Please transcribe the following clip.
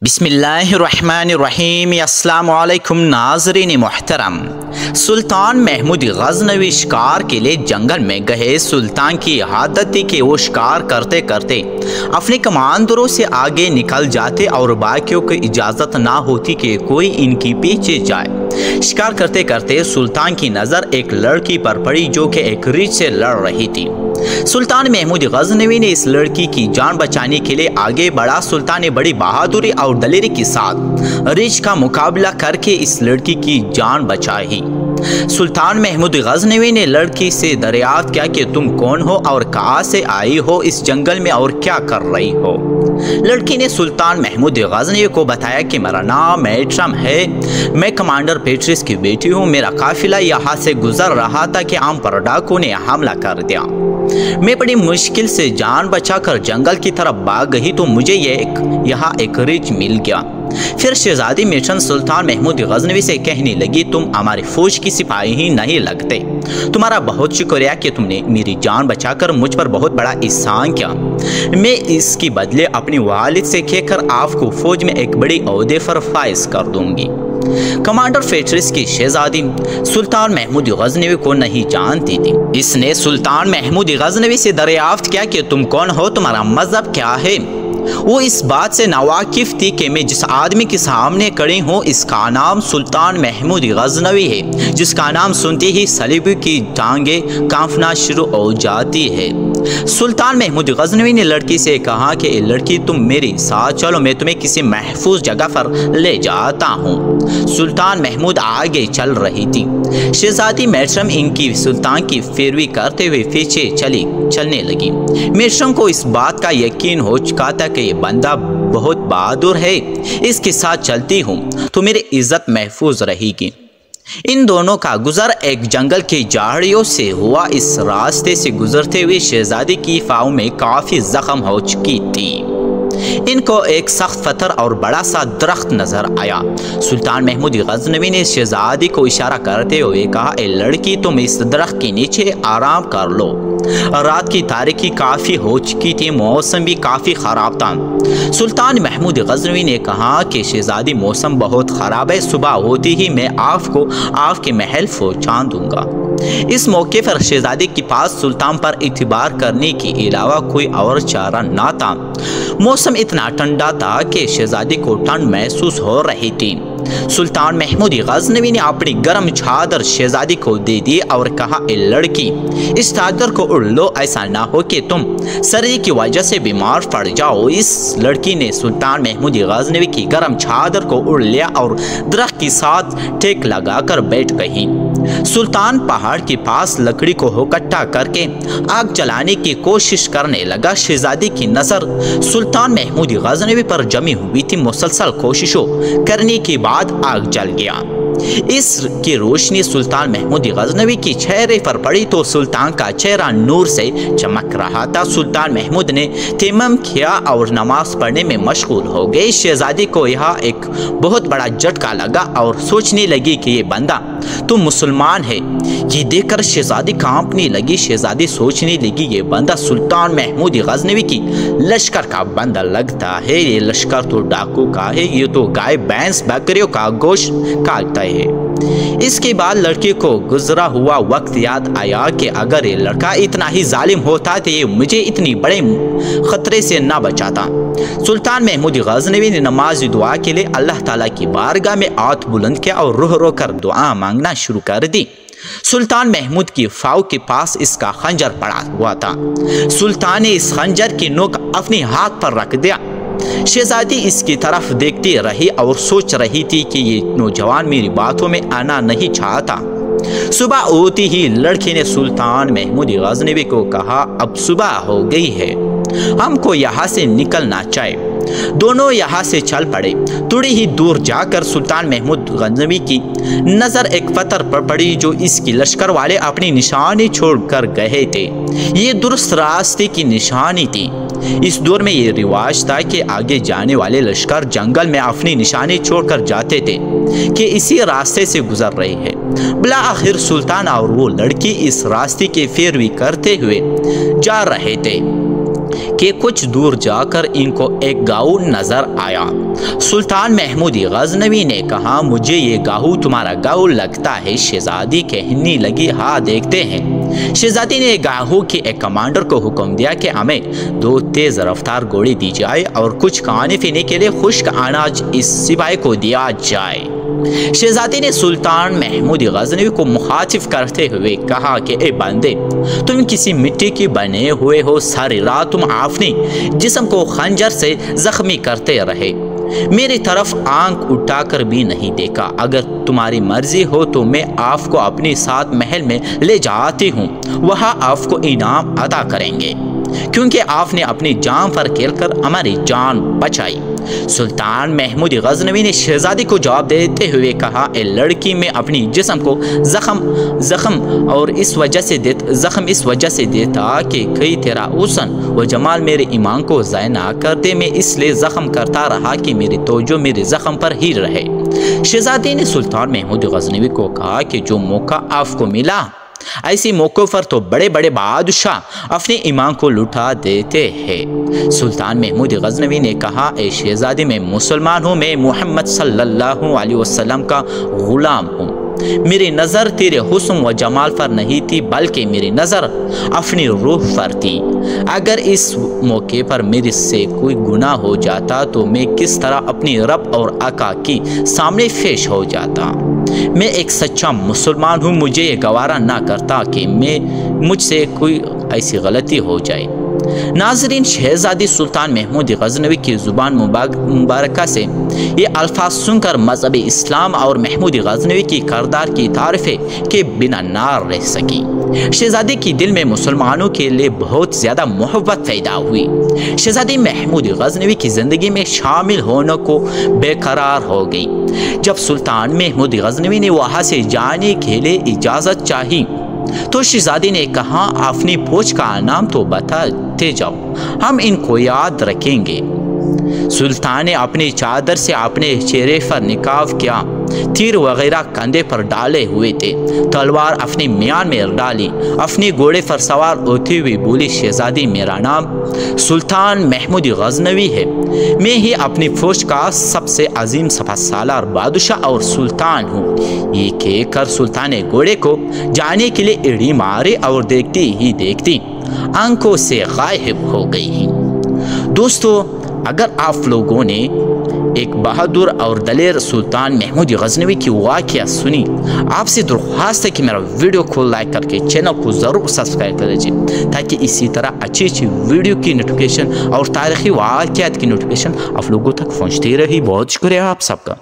बिस्मिल्लाहिर्रहमानिर्रहीम। अस्सलामु अलैकुम नाज़रीन मोहतरम। सुल्तान महमूद गज़नवी शिकार के लिए जंगल में गए। सुल्तान की आदत थी कि वो शिकार करते करते अपने कमांडरों से आगे निकल जाते और बाकियों को इजाज़त ना होती कि कोई इनके पीछे जाए। शिकार करते करते सुल्तान की नज़र एक लड़की पर पड़ी जो कि एक रीछ से लड़ रही थी। सुल्तान महमूद गज़नवी ने इस लड़की की जान बचाने के लिए आगे बढ़ा। सुल्तान ने बड़ी बहादुरी और दलेरी के साथ रीछ का मुकाबला करके इस लड़की की जान बचाई। सुल्तान महमूद गज़नवी ने लड़की से दरियाफ्त किया कि तुम कौन हो और कहाँ से आई हो इस जंगल में और क्या कर रही हो। लड़की ने सुल्तान महमूद गज़नवी को बताया कि मेरा नाम मैट्रम है, मैं कमांडर पेट्रिस की बेटी हूँ। मेरा काफिला यहाँ से गुजर रहा था कि आम पर डाकू ने हमला कर दिया। मैं बड़ी मुश्किल से जान बचाकर जंगल की तरफ भाग गई तो मुझे यहाँ एक रीछ मिल गया। फिर शहजादी मैट्रम सुल्तान महमूद गज़नवी से कहने लगी, तुम हमारी फौज की सिपाही ही नहीं लगते। तुम्हारा बहुत शुक्रिया कि तुमने मेरी जान बचाकर मुझ पर बहुत बड़ा एहसान किया। मैं इसकी बदले अपनी वालिद से कहकर आपको फौज में एक बड़ी ओहदे पर फाइज कर दूंगी। कमांडर पेट्रिस की शहजादी सुल्तान महमूद गज़नवी को नहीं जानती थी। इसने सुल्तान महमूद गज़नवी से दरियाफ्त किया कि तुम कौन हो, तुम्हारा मजहब क्या है। वो इस बात से नावाकिफ थी कि मैं जिस आदमी के सामने खड़ी हूँ इसका नाम सुल्तान महमूद गज़नवी है, जिसका नाम सुनते ही सलीबी की टांगें कांपना शुरू हो जाती है। सुल्तान महमूद गज़नवी ने लड़की से कहा कि लड़की तुम मेरे साथ चलो, मैं तुम्हें किसी महफूज जगह पर ले जाता हूँ। सुल्तान महमूद आगे चल रही थी। शहजादी मैट्रम इनकी सुल्तान की पैरवी करते हुए पीछे चलने लगी। मैट्रम को इस बात का यकीन हो चुका था कि ये बंदा बहुत बहादुर है, इसके साथ चलती हूँ तो मेरी इज्जत महफूज रहेगी। इन दोनों का गुजर एक जंगल की झाड़ियों से हुआ। इस रास्ते से गुजरते हुए शहजादी की पाँव में काफी जख्म हो चुकी थी। इनको एक सख्त पत्थर और बड़ा सा दरख्त नजर आया। सुल्तान महमूद गज़नवी ने शहजादी को इशारा करते हुए कहा, ए लड़की तुम इस दरख्त के नीचे आराम कर लो। रात की तारीकी काफ़ी हो चुकी थी, मौसम भी काफ़ी ख़राब था। सुल्तान महमूद गज़नवी ने कहा कि शहजादी मौसम बहुत ख़राब है, सुबह होती ही मैं आपको आपके महल पहुँचा दूँगा। इस मौके पर शहजादी के पास सुल्तान पर इतबार करने के अलावा कोई और चारा ना था। मौसम इतना ठंडा था कि शहजादी को ठंड महसूस हो रही थी। सुल्तान महमूद गज़नवी ने अपनी गर्म चादर शहजादी को दे दी और कहा, ए लड़की इस चादर को उड़ लो, ऐसा ना हो कि तुम सर्दी की वजह से बीमार पड़ जाओ। इस लड़की ने सुल्तान महमूद गज़नवी की गर्म चादर को उड़ लिया और दरख्त के साथ टेक लगाकर बैठ गई। सुल्तान पहाड़ के पास लकड़ी को इकट्ठा करके आग जलाने की कोशिश करने लगा। शहजादी की नज़र सुल्तान महमूद गज़नवी पर जमी हुई थी। मुसलसल कोशिशों करने के बाद आग जल गया। इसकी रोशनी सुल्तान महमूद गज़नवी के चेहरे पर पड़ी तो सुल्तान का चेहरा नूर से चमक रहा था। सुल्तान महमूद ने तयम्मुम किया और नमाज पढ़ने में मशगूल हो गई। शहजादी को यह एक बहुत बड़ा झटका लगा और सोचने लगी कि ये बंदा तो मुसलमान है। ये देखकर शहजादी कांपने लगी। शहजादी सोचने लगी ये बंदा सुल्तान महमूद गज़नवी की लश्कर का बंदा लगता है। ये लश्कर तो डाकू का है, ये तो गाय भैंस बकरियों का गोश्त काटता है। इसके बाद लड़की को गुजरा हुआ वक्त याद आया कि अगर ये लड़का इतना ही जालिम होता तो ये मुझे इतनी बड़े खतरे से ना बचाता। सुल्तान महमूद गज़नवी ने नमाज दुआ के लिए अल्लाह ताला की बारगाह में हाथ बुलंद किया और रो रो कर दुआ मांगना शुरू कर दी। सुल्तान महमूद की फाव के पास इसका खंजर पड़ा हुआ था। सुल्तान ने इस खंजर की नोक अपने हाथ पर रख दिया। शहजादी इसकी तरफ देखती रही और सोच रही थी कि ये नौजवान मेरी बातों में आना नहीं चाहता। सुबह होती ही लड़की ने सुल्तान महमूद गज़नवी को कहा, अब सुबह हो गई है, हमको यहाँ से निकलना चाहिए। दोनों यहाँ से चल पड़े। थोड़ी ही दूर जाकर सुल्तान महमूद गज़नवी की नज़र एक पत्थर पर पड़ी जो इसकी लश्कर वाले अपनी निशानी छोड़कर गए थे। ये दुरुस्त रास्ते की निशानी थी। इस दौर में ये रिवाज था कि आगे जाने वाले लश्कर जंगल में अपनी निशानी छोड़कर जाते थे कि इसी रास्ते से गुजर रहे हैं। बिला आखिर सुल्तान और वो लड़की इस रास्ते की पैरवी करते हुए जा रहे थे कि कुछ दूर जाकर इनको एक गाँव नजर आया। सुल्तान महमूद गजनवी ने कहा, मुझे ये गाँव तुम्हारा गाँव लगता है। शहजादी कहने लगी, हाँ देखते हैं। शहजादी ने गाँव के एक कमांडर को हुक्म दिया कि हमें 2 तेज रफ्तार घोड़े दी जाए और कुछ खाने पीने के लिए खुश्क अनाज इस सिपाही को दिया जाए। शहजादी ने सुल्तान महमूद गजनवी को मुखातिब करते हुए कहा कि ए बंदे, तुम किसी मिट्टी के बने हुए हो। सारी रात तुम अपने जिस्म को खंजर से जख्मी करते रहे, मेरी तरफ आंख उठाकर भी नहीं देखा। अगर तुम्हारी मर्जी हो तो मैं आपको अपने साथ महल में ले जाती हूँ, वहाँ आपको इनाम अदा करेंगे, क्योंकि आपने अपनी जान पर खेलकर हमारी जान बचाई। सुल्तान महमूद गजनवी ने शहजादी को जवाब देते हुए कहा, ए लड़की, मैं अपनी जिस्म को जख्म इस वजह से देता कि कई तेरा हुस्न व जमाल मेरे ईमान को ज़ाय ना कर दे। मैं इसलिए जख्म करता रहा कि मेरी तवज्जो मेरे जख्म पर ही रहे। शहजादी ने सुल्तान महमूद गजनवी को कहा कि जो मौका आपको मिला, ऐसे मौक़ों पर तो बड़े बड़े बादशाह अपने ईमान को लुटा देते हैं। सुल्तान महमूद गजनवी ने कहा, ए शहजादी, मैं मुसलमान हूँ, मैं मोहम्मद सल्लल्लाहु अलैहि वसल्लम का गुलाम हूँ। मेरी नज़र तेरे हुस्न व जमाल पर नहीं थी, बल्कि मेरी नज़र अपनी रूह पर थी। अगर इस मौके पर मेरे से कोई गुनाह हो जाता तो मैं किस तरह अपनी रब और आका की सामने पेश हो जाता। मैं एक सच्चा मुसलमान हूँ, मुझे ये गवारा ना करता कि मुझसे कोई ऐसी गलती हो जाए। नाज़रीन, शहजादी सुल्तान महमूद गजनवी की ज़ुबान मुबारक से ये अल्फाज सुनकर मज़हब इस्लाम और महमूद गजनवी की किरदार की तारीफ़ें के बिना ना रह सकी। शहजादी की दिल में मुसलमानों के लिए बहुत ज़्यादा मोहब्बत पैदा हुई। शहजादी महमूद गजनवी की ज़िंदगी में शामिल होने को बेकरार हो गई। जब सुल्तान महमूद गजनवी ने वहाँ से जाने के लिए इजाज़त चाही तो शहजादी ने कहा, अपनी फौज का नाम तो बताते जाओ, हम इनको याद रखेंगे। सुल्तान ने अपनी चादर से अपने चेहरे पर निकाब किया। तीर वगैरह कंधे पर डाले हुए थे, तलवार अपने म्यान में डाली। अपने घोड़े पर सवार होती हुई बोली, शहजादी, मेरा नाम सुल्तान महमूद गजनवी है। मैं ही अपनी फौज का सबसे अजीम सफासालार बादशाह और सुल्तान हूँ। ये कहकर सुल्तान ने घोड़े को जाने के लिए एड़ी मारी और देखती ही देखती आंखों से गायब हो गई। दोस्तों, अगर आप लोगों ने एक बहादुर और दलेर सुल्तान महमूद गजनवी की वाक़या सुनी, आपसे दरख्वास्त है कि मेरा वीडियो को लाइक करके चैनल को ज़रूर सब्सक्राइब कर लीजिए, ताकि इसी तरह अच्छी अच्छी वीडियो की नोटिफिकेशन और तारीख़ी वाक़यात की नोटिफिकेशन आप लोगों तक पहुँचती रही। बहुत शुक्रिया आप सबका।